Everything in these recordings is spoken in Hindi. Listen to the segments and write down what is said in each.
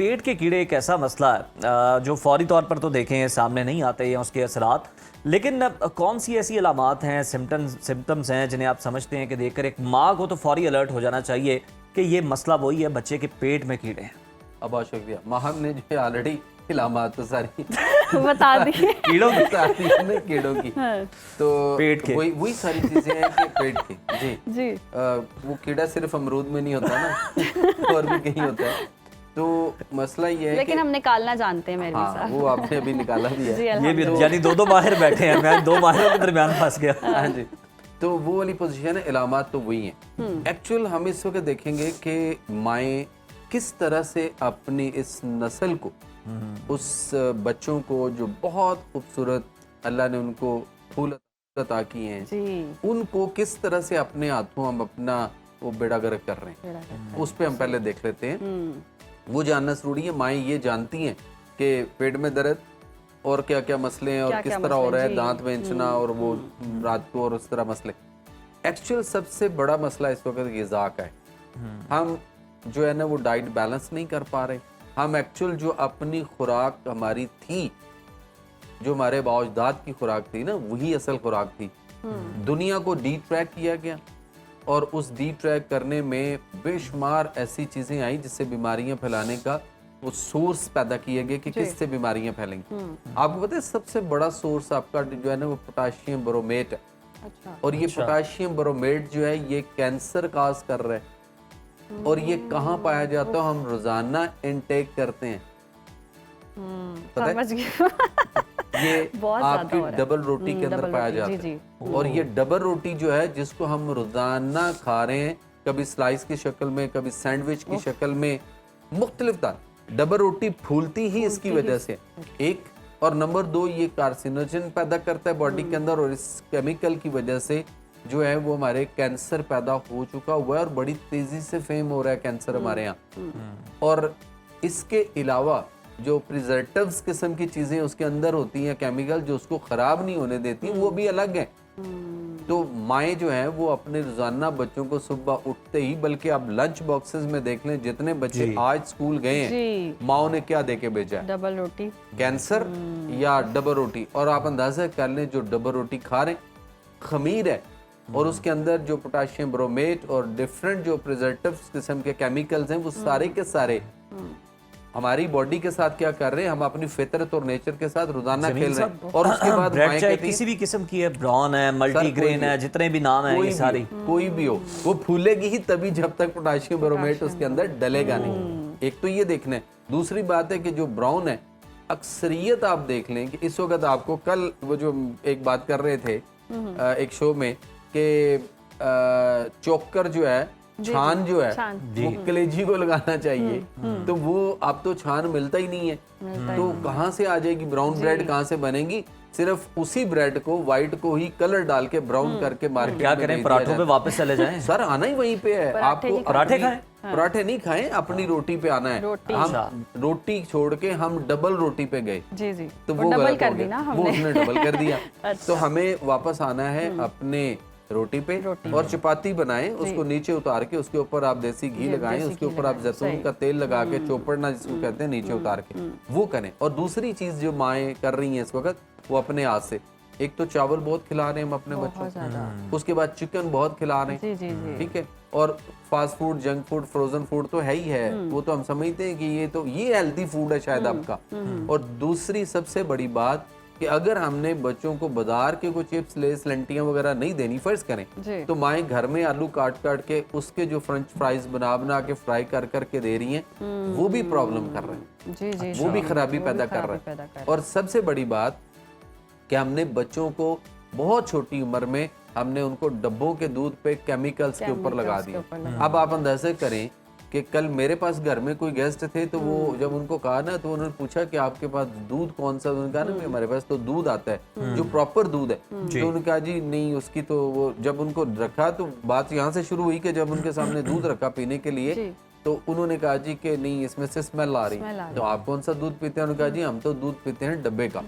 पेट के कीड़े एक ऐसा मसला है जो फौरी तौर पर तो देखें सामने नहीं आते हैं उसके असरात, लेकिन कौन सी ऐसी अलामात हैं, सिम्टम्स हैं जिन्हें आप समझते हैं कि देखकर एक माँ को तो फौरी अलर्ट हो जाना चाहिए कि ये मसला वही है, बच्चे के पेट में कीड़े हैं। बहुत शुक्रिया। महक ने जो ऑलरेडी इलामात तो सारी बता दी कीड़ों की कीड़ों की हाँ। तो पेट के वही सारी चीजें हैं कि पेट की जी जी वो कीड़ा सिर्फ अमरूद में नहीं होता ना और भी कहीं होता है। तो मसला ये है लेकिन हम निकालना जानते हैं मेरे हाँ साथ। वो आपने अभी निकाला भी है। जी, ये भी यानी दो माहिर बैठे हैं, मैं दो माहिरों के दरमियान फंस गया। हाँ जी, तो वो वाली पोजीशन है, इलामात तो वही हैं। एक्चुअल हम इस वक्त देखेंगे कि माएँ किस तरह से अपनी इस नस्ल को, उस बच्चों को जो बहुत खूबसूरत अल्लाह ने उनको फूल अता किए हैं जी उनको किस तरह से अपने हाथों हम अपना वो बेड़ा गर्क कर रहे हैं, उस पर हम पहले देख लेते हैं। वो जानना जरूरी है। माएँ ये जानती हैं कि पेट में दर्द और क्या क्या मसले हैं और किस तरह हो रहा है, दांत बेंचना और वो रात को और उस तरह मसले। एक्चुअल सबसे बड़ा मसला इस वक्त ग़िज़ा का है। हम जो है ना वो डाइट बैलेंस नहीं कर पा रहे। हम एक्चुअल जो अपनी खुराक हमारी थी, जो हमारे बाओजदाद की खुराक थी ना, वही असल खुराक थी। दुनिया को डी ट्रैक किया गया और उस डी ट्रैक करने में बेशुमार ऐसी चीजें आई जिससे बीमारियां फैलाने का वो सोर्स पैदा किए गए कि किससे बीमारियां फैलेंगी। आपको पता है सबसे बड़ा सोर्स आपका जो है ना वो पोटाशियम ब्रोमेट है। अच्छा। और ये पोटाशियम ब्रोमेट जो है ये कैंसर काज कर रहा है। और ये कहाँ पाया जाता है? हम रोजाना इनटेक करते हैं। पता है? समझ गया। ये बहुत ज्यादा हो रहा आपकी है। डबल रोटी के अंदर डबल पाया रोटी, जाता जी, है। और ये डबल रोटी जो है जिसको हम रोजाना खा रहे हैं, कभी स्लाइस की शक्ल में, कभी सैंडविच की शक्ल में, मुख्तलिफ तरह डबल रोटी फूलती ही इसकी वजह से एक। और नंबर 2 ये कार्सिनोजन पैदा करता है बॉडी के अंदर और इस केमिकल की वजह से जो है वो हमारे कैंसर पैदा हो चुका हुआ है और बड़ी तेजी से फेम हो रहा है कैंसर हमारे यहाँ। और इसके अलावा जो प्रिजर्वेटिव्स किस्म की चीजें उसके अंदर होती हैं, केमिकल जो उसको खराब नहीं होने देती, वो भी अलग हैं। तो माएँ जो हैं वो अपने रोजाना बच्चों को सुबह उठते ही, बल्कि आप लंच बॉक्सेस में देख लें जितने बच्चे आज स्कूल गए हैं, माओ ने क्या देके भेजा है? डबल रोटी, कैंसर या डबल रोटी। और आप अंदाजा कर लें जो डबल रोटी खा रहे खमीर है और उसके अंदर जो पोटाशियम ब्रोमेट और डिफरेंट जो प्रिजर्वेटिव्स किस्म के केमिकल्स हैं वो सारे के सारे हमारी बॉडी के साथ क्या कर रहे हैं? हम अपनी फितरत और नेचर के साथ रोजाना खेल रहे हैं। और उसके बाद ब्रेड चाहे किसी भी किस्म की है, ब्राउन है, मल्टीग्रेन है, जितने भी नाम है ये सारी, कोई भी हो, वो फूलेगी ही तभी जब तक पोटाशियम ब्रोमेट उसके अंदर डलेगा नहीं। एक तो ये देखना है। दूसरी बात है कि जो ब्राउन है, अक्सरियत आप देख लें कि इस वक्त आपको, कल वो जो एक बात कर रहे थे एक शो में कि चोकर जो है, छान जो है वो कलेजी को लगाना चाहिए। तो वो अब तो छान मिलता ही नहीं है, तो कहाँ से आ जाएगी ब्राउन ब्रेड? कहाँ से बनेगी? सिर्फ उसी ब्रेड को, व्हाइट को ही कलर डाल के ब्राउन करके मार्केट क्या करें? पराठों पे वापस चले जाएं? सर आना ही वहीं पे है। आपको पराठे खाएं? पराठे नहीं खाएं, अपनी रोटी पे आना है। हम रोटी छोड़ के हम डबल रोटी पे गए जी जी, तो वो डबल गलत कर हो दी गया। ना वो हमने। उसने डबल कर दिया। तो हमें वापस आना है अपने रोटी पे और चपाती बनाएं, उसको नीचे उतार के उसके ऊपर आप देसी घी लगाएं, उसके ऊपर आप जैतून का तेल लगा के चोपड़ना जिसको कहते हैं नीचे उतार के वो करें। और दूसरी चीज जो माएँ कर रही हैं इस वक्त, वो अपने हाथ से, एक तो चावल बहुत खिला रहे हैं हम अपने बच्चों को, उसके बाद चिकन बहुत खिला रहे हैं, ठीक है। और fast food, junk food, frozen food तो है ही है, वो तो हम समझते हैं कि ये हेल्दी फूड है शायद आपका। और दूसरी सबसे बड़ी बात कि अगर हमने बच्चों को बाजार के कोई चिप्स, लेस, लंटियां वगैरह नहीं देनी, फर्ज करें तो माएँ घर में आलू काट काट के उसके जो फ्रेंच फ्राइज बना के फ्राई कर करके दे रही हैं, वो भी प्रॉब्लम कर रहे हैं, वो भी खराबी पैदा कर रहे हैं। और सबसे बड़ी बात कि हमने बच्चों को बहुत छोटी उम्र में हमने उनको डब्बों के दूध पे केमिकल्स के ऊपर लगा दिया। अब आप अंदाजा करें कि कल मेरे पास घर में कोई गेस्ट थे, तो वो जब उनको कहा ना, तो उन्होंने पूछा कि आपके पास दूध कौन सा? उन्होंने कहा ना हमारे पास तो दूध आता है जो प्रॉपर दूध है। तो उन्होंने कहा जी नहीं, उसकी तो वो, जब उनको रखा तो बात यहाँ से शुरू हुई कि जब उनके सामने दूध रखा पीने के लिए, तो उन्होंने कहा जी कि नहीं इसमें से स्मेल आ रही। तो आप कौन सा दूध पीते हैं? उन्होंने कहा जी हम तो दूध पीते हैं डब्बे का।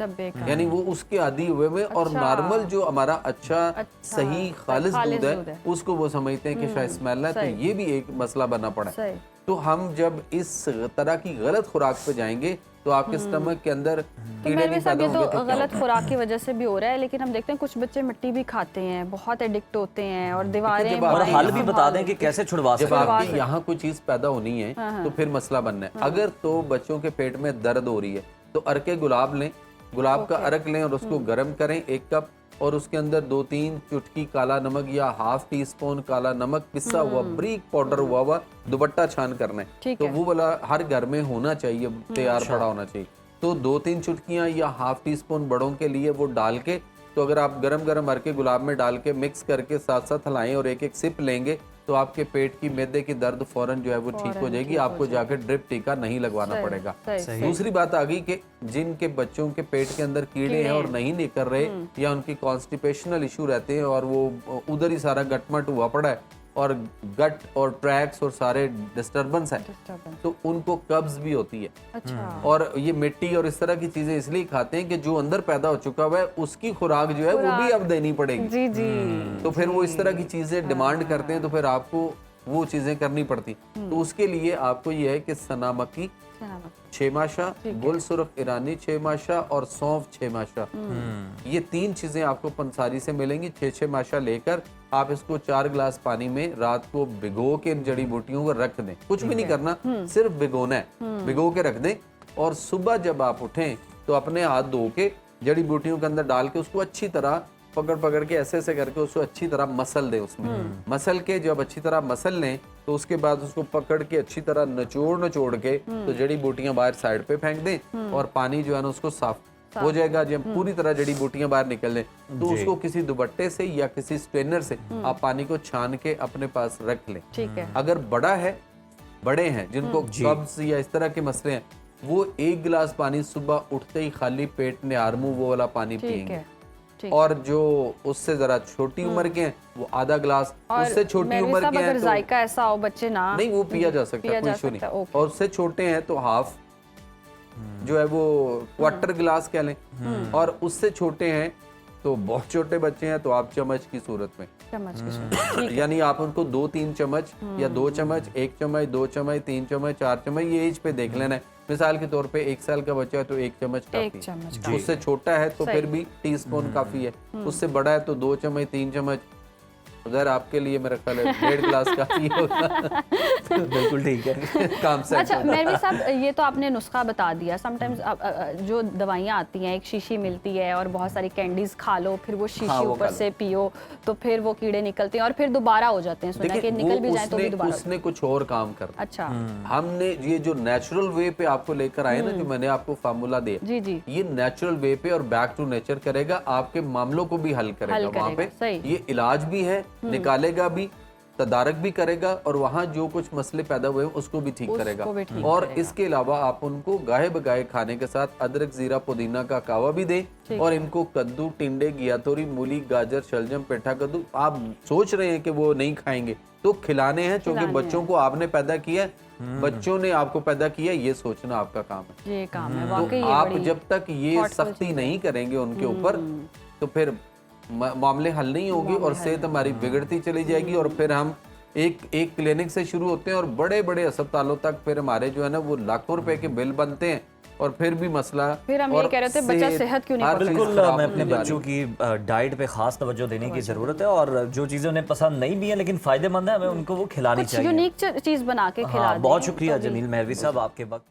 यानी वो उसके आदी हुए में। और नॉर्मल जो हमारा अच्छा सही खालिस दूध है उसको वो समझते हैं कि शायद स्मेल है। तो ये भी एक मसला बना पड़ा है। तो हम जब इस तरह की गलत खुराक पे जाएंगे तो आपके स्टमक के अंदर तो कीड़े मेरे नहीं साथ पैदा ये होंगे तो तो क्या गलत होगा? खुराक की वजह से भी हो रहा है, लेकिन हम देखते हैं कुछ बच्चे मिट्टी भी खाते हैं, बहुत एडिक्ट होते हैं और दीवारें जब आप- और मोबाइल हल भी बता संभाल दें कि कैसे छुड़वा जब सकते हैं। आपके यहाँ कोई चीज पैदा होनी है तो फिर मसला बनना है। अगर तो बच्चों के पेट में दर्द हो रही है तो अरके गुलाब लें, गुलाब का अरक लें और उसको गर्म करें 1 कप, और उसके अंदर 2-3 चुटकी काला नमक या ½ टीस्पून काला नमक पिसा हुआ बारीक पाउडर हुआ दुपट्टा छान करना है। ठीक तो है। वो वाला हर घर में होना चाहिए, तैयार पड़ा होना चाहिए। तो 2-3 चुटकियां या ½ टीस्पून बड़ों के लिए वो डाल के, तो अगर आप गरम गरम अरके गुलाब में डाल के मिक्स करके साथ साथ हिलाएं और एक एक सिप लेंगे तो आपके पेट की मैदे की दर्द फौरन जो है वो ठीक हो जाएगी। आपको जाकर ड्रिप टीका नहीं लगवाना पड़ेगा। सही। दूसरी बात आ गई कि जिनके बच्चों के पेट के अंदर कीड़े हैं और नहीं निकल रहे या उनकी कॉन्स्टिपेशनल इशू रहते हैं और वो उधर ही सारा गटमट हुआ पड़ा है और गट और ट्रैक्स और सारे डिस्टर्बेंस है, तो उनको कब्ज भी होती है। अच्छा। और ये मिट्टी और इस तरह की चीजें इसलिए खाते हैं कि जो अंदर पैदा हो चुका हुआ है उसकी खुराक जो है वो भी अब देनी पड़ेगी। जी जी। तो फिर वो इस तरह की चीजें डिमांड करते हैं तो फिर आपको वो चीजें करनी पड़ती। तो उसके लिए आपको ये है कि सना मक्की 6 माशा, गुल सुर्ख ईरानी 6 माशा और सौंफ 6 माशा, ये 3 चीजें आपको पंसारी से मिलेंगी। 6 माशा लेकर आप इसको 4 गिलास पानी में रात को भिगो के इन जड़ी बूटियों को रख दें। कुछ भी नहीं करना, सिर्फ भिगोना है, भिगो के रख दें। और सुबह जब आप उठें तो अपने हाथ धो के जड़ी बूटियों के अंदर डाल के उसको अच्छी तरह पकड़ पकड़ के ऐसे ऐसे करके उसको अच्छी तरह मसल दें। उसमें मसल के जब अच्छी तरह मसल लें तो उसके बाद उसको पकड़ के अच्छी तरह नचोड़ के तो जड़ी बूटियां बाहर साइड पे फेंक दें और पानी जो है ना उसको साफ हो जाएगा। जब पूरी तरह जड़ी बूटियां बाहर निकल लें तो उसको किसी दुपट्टे से या किसी स्ट्रेनर से आप पानी को छान के अपने पास रख लें। ठीक है। अगर बड़े हैं जिनको कब्ज या इस तरह के मसले हैं, वो 1 गिलास पानी सुबह उठते ही खाली पेट निहार मुंह वो वाला पानी ठीक पिएंगे। है। ठीक। और जो उससे जरा छोटी उम्र के हैं वो आधा गिलास, और उससे छोटी मेरे उम्र साहब के हैं अगर तो जायका ऐसा हो बच्चे ना, नहीं, वो पिया जा सकता पिया है, कोई जा इशू सकता है, नहीं। ओके। और उससे छोटे हैं तो हाफ जो है वो क्वार्टर गिलास कह लें, और उससे छोटे हैं तो बहुत छोटे बच्चे हैं तो आप चम्मच की सूरत में, चम्मच की सूरत। यानी आप उनको 2-3 चम्मच या 2 चम्मच, 1 चम्मच, 2 चम्मच, 3 चम्मच, 4 चम्मच, ये एज पे देख लेना है। मिसाल के तौर पे 1 साल का बच्चा है तो 1 चम्मच काफी 1 चम्मच है। उससे छोटा है तो सही। फिर भी टीस्पून काफी है। उससे बड़ा है तो 2 चम्मच, 3 चम्मच। उधर आपके लिए मेरा ख्याल है 1.5 गिलास काफी होगा। बिल्कुल ठीक है। काम से अच्छा मेरे साहब, ये तो आपने नुस्खा बता दिया। समटाइम्स जो दवाइयाँ आती हैं, एक शीशी मिलती है और बहुत सारी कैंडीज खा लो, फिर वो शीशी वो ऊपर खा लो। से पियो तो फिर वो कीड़े निकलते हैं और फिर दोबारा हो जाते हैं। सुना कि निकल भी जाए तो भी दोबारा। उसने कुछ और काम कर। अच्छा। हमने ये जो नेचुरल वे पे आपको लेकर आए ना, जो मैंने आपको फार्मूला दिया, जी जी। ये नेचुरल वे पे और बैक टू नेचर करेगा, आपके मामलों को भी हल करेगा। वहाँ पे सही। ये इलाज भी है, निकालेगा भी, तदारक भी करेगा और वहाँ जो कुछ मसले पैदा हुए हैं उसको भी ठीक करेगा। भी ठीक और करेगा। इसके अलावा आप उनको गाहे बगाए खाने के साथ अदरक, जीरा, पुदीना का कावा भी दें। और इनको कद्दू, टिंडे, घियातोरी, मूली, गाजर, शलजम, पेठा कद्दू आप सोच रहे हैं कि वो नहीं खाएंगे तो खिलाने हैं, क्योंकि बच्चों को आपने पैदा किया है, बच्चों ने आपको पैदा किया, ये सोचना आपका काम है। ये काम है तो वाकई। ये आप बड़ी जब तक ये सख्ती नहीं करेंगे उनके ऊपर तो फिर मामले हल नहीं होंगे और सेहत हमारी बिगड़ती चली जाएगी। और फिर हम एक क्लिनिक से शुरू होते हैं और बड़े बड़े अस्पतालों तक फिर हमारे जो है ना वो लाखों रुपए के बिल बनते हैं और फिर भी मसला। फिर हम ये कह रहे थे बच्चा सेहत क्यों नहीं हर पकड़ चीज़ बिल्कुल, खराब मैं होती अपने जा रही बच्चों की डाइट पे खास तवज्जो देने की ज़रूरत है और जो चीज़ें उन्हें पसंद नहीं भी है लेकिन फ़ायदेमंद है, हमें उनको वो खिलानी कुछ चाहिए। यूनिक चीज बना के खिला हाँ, दें बहुत शुक्रिया तो भी- जमील महरवी साहब आपके वक्त का।